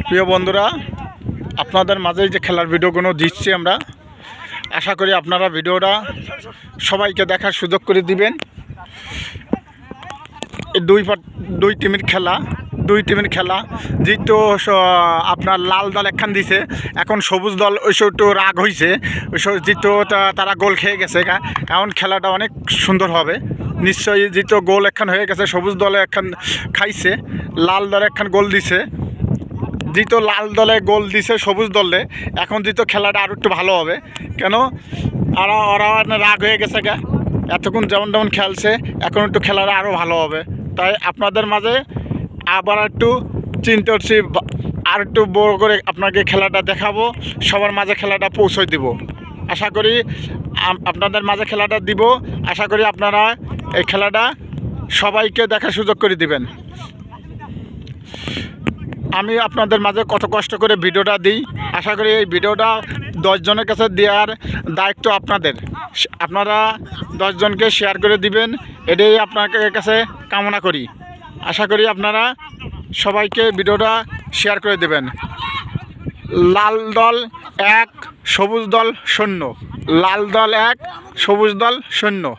প্রিয় বন্ধুরা, আপনাদের মাঝে যে খেলার ভিডিওগুলো দিচ্ছি আমরা, আশা করি আপনারা ভিডিওটা সবাইকে দেখার সুযোগ করে দিবেন। দুই টিমের খেলা যেহেতু আপনার লাল দল একখান দিছে, এখন সবুজ দল ওইসব একটু রাগ হয়েছে, ওইসব যেহেতু তারা গোল খেয়ে গেছে, এখন খেলাটা অনেক সুন্দর হবে নিশ্চয়ই। যেহেতু গোল একখান হয়ে গেছে, সবুজ দলে একখান খাইছে, লাল দলে একখান গোল দিছে, যেহেতু লাল দলে গোল দিছে সবুজ দলে, এখন যেহেতু খেলাটা আরও একটু ভালো হবে। কেন ওরা রাগ হয়ে গেছে এতক্ষণ যেমন খেলছে, এখন একটু খেলাটা আরও ভালো হবে। তাই আপনাদের মাঝে আবার একটু চিন্তা করছি, আর একটু বড় করে আপনাকে খেলাটা দেখাবো, সবার মাঝে খেলাটা পৌঁছে দিব। আশা করি আপনাদের মাঝে খেলাটা দিব, আশা করি আপনারা এই খেলাটা সবাইকে দেখার সুযোগ করে দিবেন। আমি আপনাদের মাঝে কত কষ্ট করে ভিডিওটা দিই, আশা করি এই ভিডিওটা 10 জনের কাছে দেওয়ার দায়িত্ব আপনাদের। আপনারা 10 জনকে শেয়ার করে দিবেন, এটাই আপনাদের কাছে কামনা করি। আশা করি আপনারা সবাইকে ভিডিওটা শেয়ার করে দেবেন। লাল দল 1, সবুজ দল 0। লাল দল 1, সবুজ দল 0।